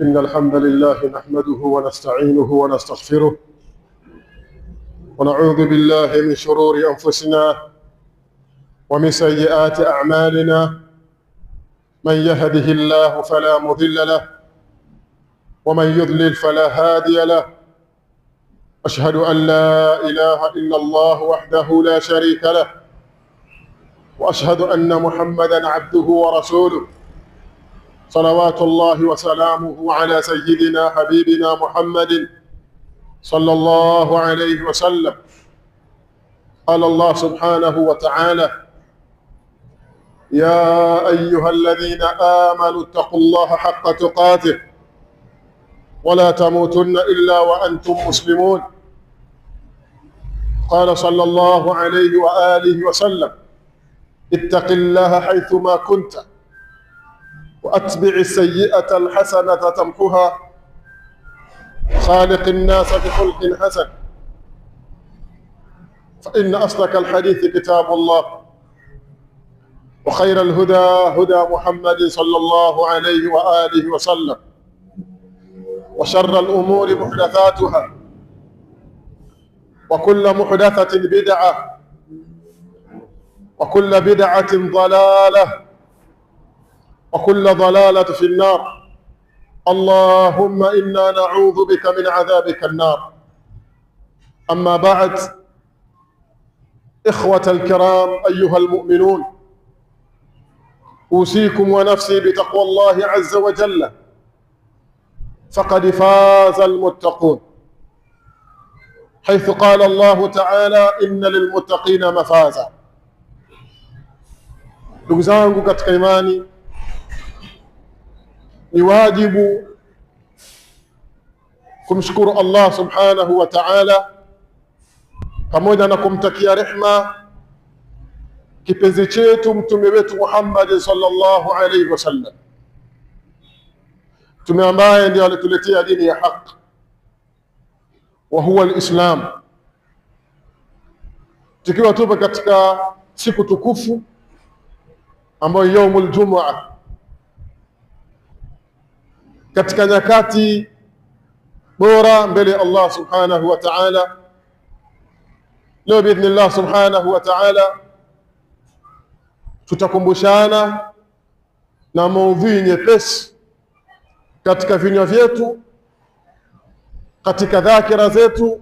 إن الحمد لله نحمده ونستعينه ونستغفره ونعوذ بالله من شرور أنفسنا ومن سيئات أعمالنا. من يهده الله فلا مضل له ومن يضلل فلا هادي له. أشهد أن لا إله إلا الله وحده لا شريك له، وأشهد أن محمدًا عبده ورسوله، صلوات الله وسلامه على سيدنا حبيبنا محمد صلى الله عليه وسلم. قال الله سبحانه وتعالى: يا أيها الذين آمنوا اتقوا الله حق تقاته ولا تموتن إلا وأنتم مسلمون. قال صلى الله عليه وآله وسلم: اتق الله حيثما كنت وأتبع السيئة الحسنة تمحها، خالق الناس بخلق حسن، فإن أصدق الحديث كتاب الله، وخير الهدى هدى محمد صلى الله عليه وآله وسلم، وشر الأمور محدثاتها، وكل محدثة بدعة، وكل بدعة ضلالة، وكل ضلالة في النار. اللهم إنا نعوذ بك من عذابك النار. أما بعد، إخوة الكرام أيها المؤمنون، أوصيكم ونفسي بتقوى الله عز وجل، فقد فاز المتقون، حيث قال الله تعالى: إن للمتقين مفازا. Ndugu zangu katika imani, ni wajibu kumshukuru Allah subhanahu wa ta'ala, pamoja na kumtakia rehma kipenzi chetu mtume wetu Muhammad sallallahu alaihi wasallam, mtume ambaye ndiye alituletea dini ya haki, wa huwa alislam. Tukiwa tupo katika siku tukufu ambayo yaumul jumua, katika nyakati bora mbele ya Allah subhanahu wa ta'ala. Leo biidhnillah subhanahu wa ta'ala tutakumbushana na maudhui nyepesi katika vinywa vyetu, katika dhakira zetu,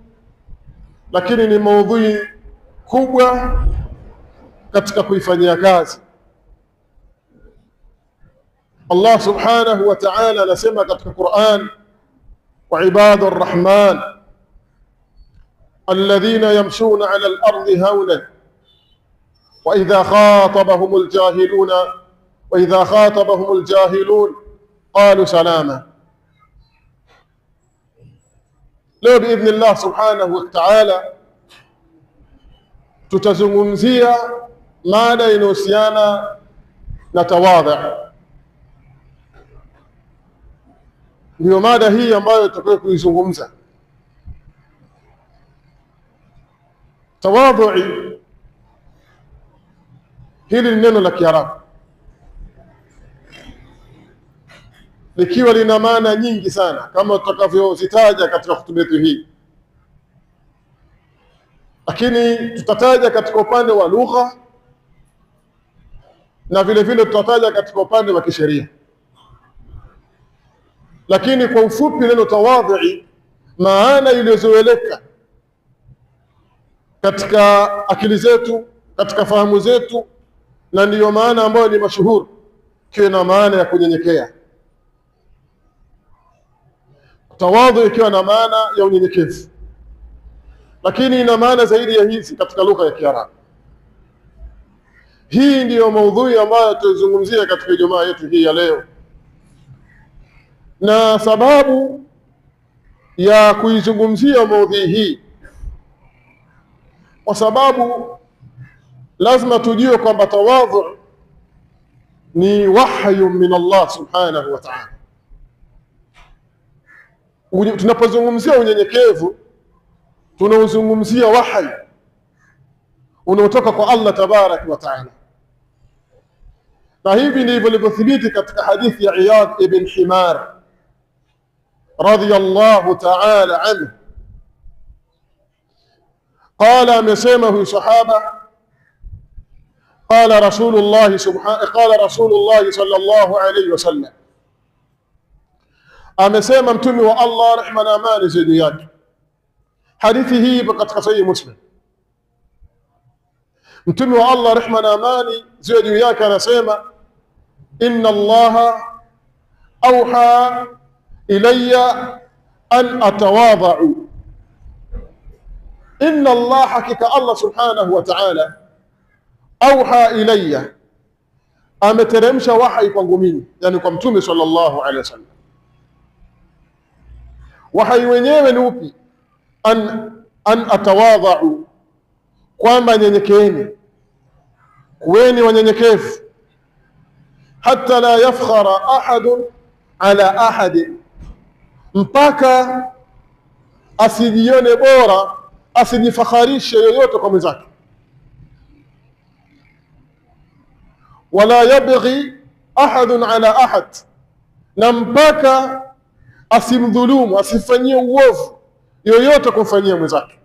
lakini ni maudhui kubwa katika kuifanyia kazi. Allah subhanahu wa ta'ala anasema katika Qur'an: wa ibadu arrahman alladhina yamshuna ala al-ardi hawnan wa idha khatabahum al-jahilun qalu salama. Leo biidhnillah subhanahu wa ta'ala tutazungumzia mada inayohusiana na tawadhu. Ndio mada hii ambayo tutakuwa kuizungumza. Tawadhu, hili ni neno la Kiarabu likiwa lina maana nyingi sana kama tutakavyozitaja katika hotuba yetu hii, lakini tutataja katika upande wa lugha na vile vile tutataja katika upande wa kisheria. Lakini kwa ufupi, neno tawadhu maana iliyozoeleka katika akili zetu, katika fahamu zetu, na ndiyo maana ambayo ni mashuhuri, ikiwa na maana ya kunyenyekea. Tawadhu ikiwa na maana ya unyenyekevu, lakini ina maana zaidi ya hizi katika lugha ya Kiarabu. Hii ndiyo maudhui ambayo tutazungumzia katika Ijumaa yetu hii ya leo, na sababu ya kuizungumzia maudhui hii, kwa sababu lazima tujue kwamba tawadhu ni wahyu min Allah subhanahu wa ta'ala. Tunapozungumzia unyenyekevu, tunauzungumzia wahyi unaotoka kwa Allah tabarak wa ta'ala, na hivi ndivyo ilivyothibiti katika hadithi ya Iyad ibn Himar radhiyallahu ta'ala anhu qala, amesema huyu sahaba, qala Rasulullah sallallahu alayhi wasallam, amesema mtume wa Allah, rehma na amani ziwe juu yake. Hadithi hii ipo katika Sahih Muslim. Mtume wa Allah, rehma na amani ziwe juu yake, anasema inna Allaha awha ilayya an atawadha'u. Inna Allah, hakika Allah subhanahu wa ta'ala, awha ilayya, ameteremsha wahi kwangu mimi, yani kwa mtume sallallahu alaihi wasallam. Wahi wenyewe ni upi? An atawadha'u, kwamba nyenyekeeni, kuweni wanyenyekevu, hatta la yafkhara ahadun ala ahadin, mpaka asijione bora, asijifakharishe yoyote kwa mwenzake. Wala yabghi ahadun ala ahad, na mpaka asimdhulumu, asifanyie uovu yoyote kumfanyia mwenzake.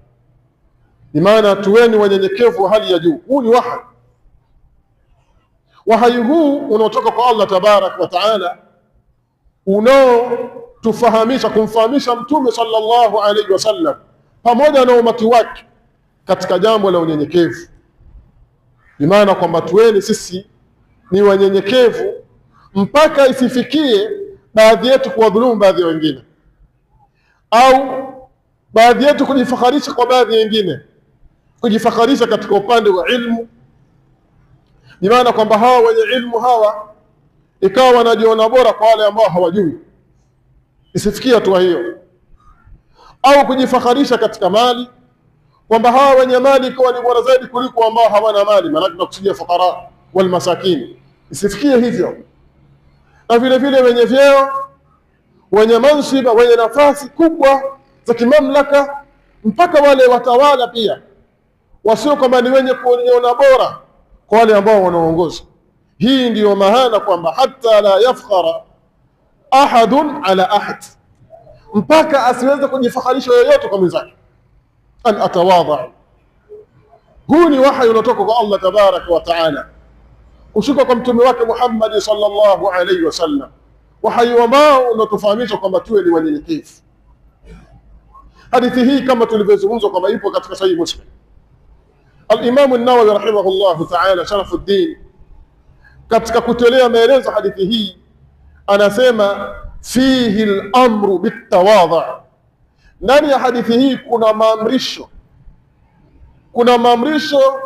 Ni maana tuweni wanyenyekevu wa hali ya juu. Huu ni wahi. Wahi huu unaotoka kwa Allah tabarak wa taala, unaotufahamisha, kumfahamisha mtume sallallahu alaihi wasallam pamoja na umati wake katika jambo la unyenyekevu. Ni maana kwamba tuweni sisi ni wanyenyekevu mpaka isifikie baadhi yetu kuwadhulumu baadhi ya wengine, au baadhi yetu kujifakharisha kwa baadhi ya wengine, kujifakharisha katika upande wa ilmu. Ni maana kwamba hawa wenye ilmu hawa ikawa wanajiona bora kwa wale ambao hawajui, isifikie hatua hiyo. Au kujifakharisha katika mali, kwamba hawa wenye mali ikawa ni bora zaidi kuliko ambao hawana mali, maana tunakusudia fuqara wal masakin, isifikie hivyo. Na vile vile wenye vyeo, wenye mansiba, wenye nafasi kubwa za kimamlaka, mpaka wale watawala pia wasio kwamba ni wenye kuona bora kwa wale ambao wanaongoza. Hii ndiyo maana kwamba hatta la yafkhara ahadun ala ahad, mpaka asiweze kujifakharisha yoyote kwa mwenzake. An atawadha, huu ni wahi unatoka kwa Allah tabaraka wa taala, ushuka kwa mtume wake Muhammad sallallahu alayhi wasallam, wahi ambao unatufahamisha kwamba tuwe ni wanyenyekevu. Hadithi hii kama tulivyozungumza kwamba ipo katika Sahih Muslim. Al-Imam an-Nawawi rahimahullahu ta'ala, Sharafuddin, katika kutolea maelezo hadithi hii anasema fihi al-amru bit-tawadhu. Ndani ya hadithi hii kuna maamrisho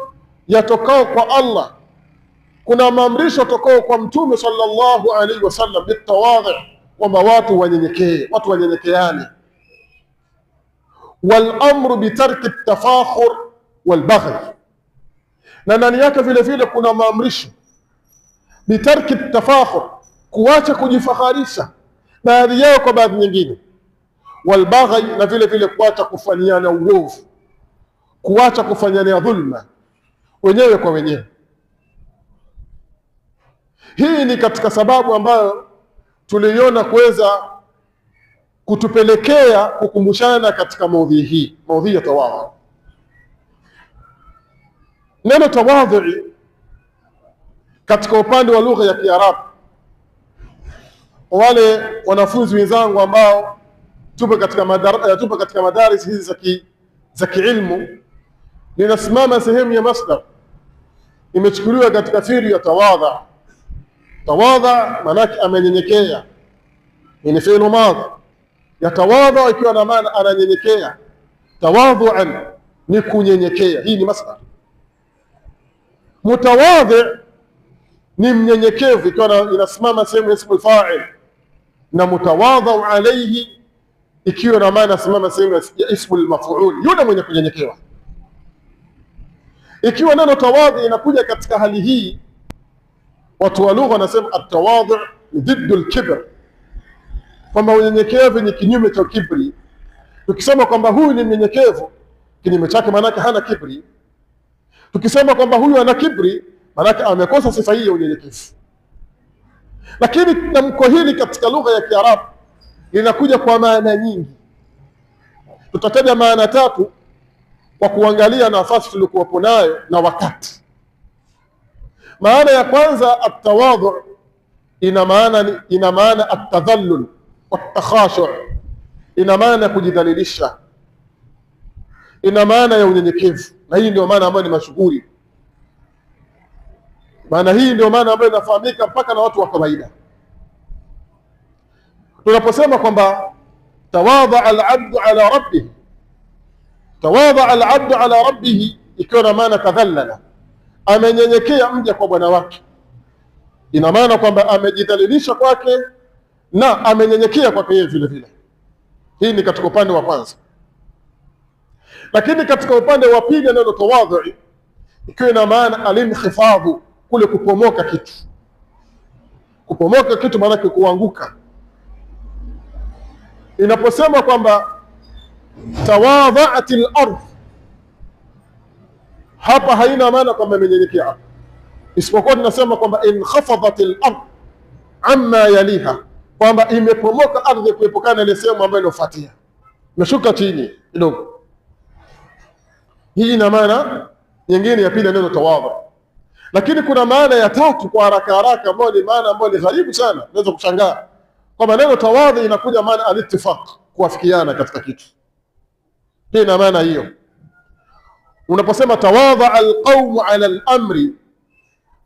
yatokao kwa Allah, kuna maamrisho yatokao kwa mtume sallallahu alaihi wasallam bit-tawadhu, kwamba watu wanyenyekee, watu wanyenyekeane. Wal amru bitarki at-tafakhur wal baghi, na ndani yake vile vile kuna maamrisho bitarki at-tafakhur, kuacha kujifakharisha baadhi yao kwa baadhi nyingine, wal baghi, na vile vile kuacha kufanyana uovu, kuacha kufanyana dhulma wenyewe kwa wenyewe. Hii ni katika sababu ambayo tuliona kuweza kutupelekea kukumbushana katika maudhui hii, maudhui ya tawadhu. Neno tawadhu katika upande wa lugha ya Kiarabu, wale wanafunzi wenzangu ambao tupo katika madaris hizi za kiilmu, linasimama sehemu ya masdar imechukuliwa katika fi'li ya tawadha. Tawadha maana amenyenyekea, ni fi'l madhi. Yatawadha ikiwa na maana ananyenyekea, tawadhuan ni kunyenyekea, hii ni masdar. Mutawadhi ni mnyenyekevu, ikiwa inasimama sehemu ya ismul fa'il, na mutawadha alayhi ikiwa na maana simama sehemu ya ismul maf'ul, yule mwenye kunyenyekewa. Ikiwa neno tawadhi inakuja katika hali hii, watu wa lugha wanasema at-tawadhu ni dhiddu al-kibr, kwamba unyenyekevu ni kinyume cha kibri. Tukisema kwamba huyu ni mnyenyekevu, kinyume chake maana yake hana kibri. Tukisema kwamba huyu ana kibri, maana yake amekosa sifa hii ya unyenyekevu. Lakini tamko hili katika lugha ya Kiarabu linakuja kwa maana nyingi. Tutataja maana tatu kwa kuangalia nafasi tulikuwapo nayo na wakati. Maana ya kwanza, at-tawadhu, ina maana at-tadhallul wat-takhashu', ina maana kujidhalilisha, ina maana ya unyenyekevu, na hii ndio maana ambayo ni mashuhuri. Maana hii ndio maana ambayo inafahamika mpaka na watu wa kawaida. Tunaposema kwamba tawadha al-abdu ala rabbih, tawadha al-abdu ala rabbih, ikiwa na maana tadhallala, amenyenyekea mja kwa Bwana wake, ina maana kwamba amejidhalilisha kwake na amenyenyekea kwake yeye vile vile. Hii ni katika upande wa kwanza. Lakini katika upande wa pili, neno tawadhu ikiwa ina maana alinkhifadhu, kule kupomoka kitu. Kupomoka kitu maana kuanguka. Inaposema kwamba tawadha'atil ardh, hapa haina maana kwamba imenyenyekea, isipokuwa tunasema kwamba inkhafadhatil ardh amma yaliha, kwamba imepomoka ardhi kuepukana ile sehemu ambayo inofuatia, imeshuka chini kidogo. Hii ina maana nyingine ya pili neno tawadhu. Lakini kuna maana ya tatu kwa haraka haraka, ambayo ni maana ambayo ni gharibu sana, unaweza kushangaa kwamba neno tawadhu inakuja maana al-ittifaq, kuafikiana katika kitu. Hii ina maana hiyo. Unaposema tawadha al-qawmu ala al-amri,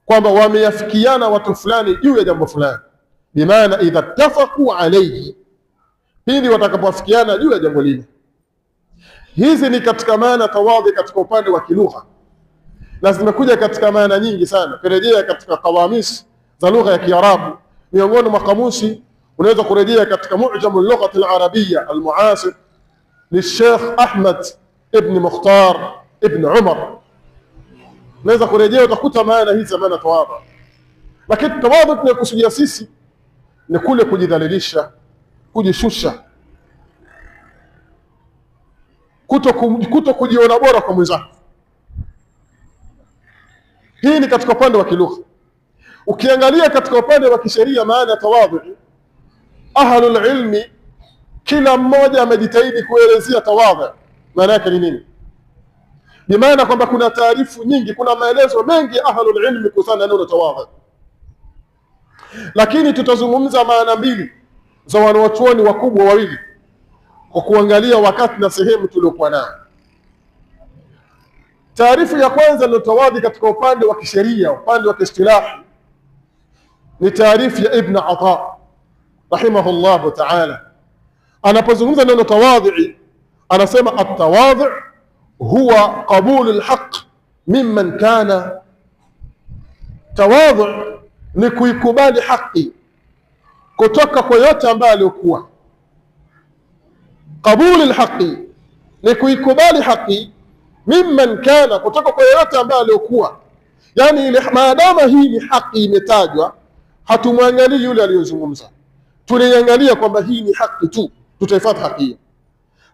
kwamba wameafikiana watu fulani juu ya jambo fulani, bimaana idha ittafaqu alayhi, pindi watakapoafikiana juu ya jambo lile. Hizi ni katika maana tawadhi katika upande wa kilugha, na zimekuja katika maana nyingi sana. Kurejea katika qawamis za lugha ya Kiarabu, miongoni mwa kamusi unaweza kurejea katika Mu'jam al-Lugha al-Arabiyya al-Mu'asir للشيخ أحمد ابن مختار ابن عمر. unaweza kurejea utakuta maana hizi maana tawadhu. Lakini tawadhu tunayokusudia sisi ni kule kujidhalilisha, kujishusha, kuto kujiona bora kwa mwenzako. Hii ni katika upande wa kilugha. Ukiangalia katika upande wa kisheria, maana ya tawadhu, ahlul ilmi kila mmoja amejitahidi kuelezea tawadhu maana yake ni nini. Ni maana kwamba kuna taarifu nyingi, kuna maelezo mengi ahlul ilmi kuhusiana na neno tawadhu, lakini tutazungumza maana mbili za wanawachuoni wakubwa wawili kwa kuangalia wakati na sehemu tuliokuwa nayo. Taarifu ya kwanza neno tawadhu katika upande wa kisheria, upande wa kiistilahi, ni taarifu ya Ibn Ata rahimahullahu ta'ala. Anapozungumza neno tawadhu, anasema at-tawadhu huwa qabulu al-haq mimman kana. Tawadhu ni kuikubali haki kutoka kwa yote ambaye alikuwa. Qabulu al-haqi ni kuikubali haki mimman kana, kutoka kwa yote ambaye alikuwa. Yani ile maadama hii ni haki imetajwa, hatumwangalii yule aliyozungumza, tunaiangalia kwamba hii ni haki tu, tutaifuata haki hiyo,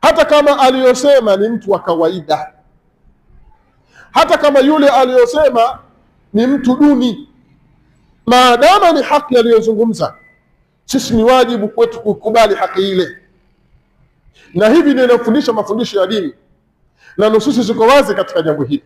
hata kama aliyosema ni mtu wa kawaida, hata kama yule aliyosema ni mtu duni, maadama ni haki aliyozungumza, sisi ni wajibu kwetu kukubali haki ile. Na hivi ndio inafundisha mafundisho ya dini, na nususi ziko wazi katika jambo hili.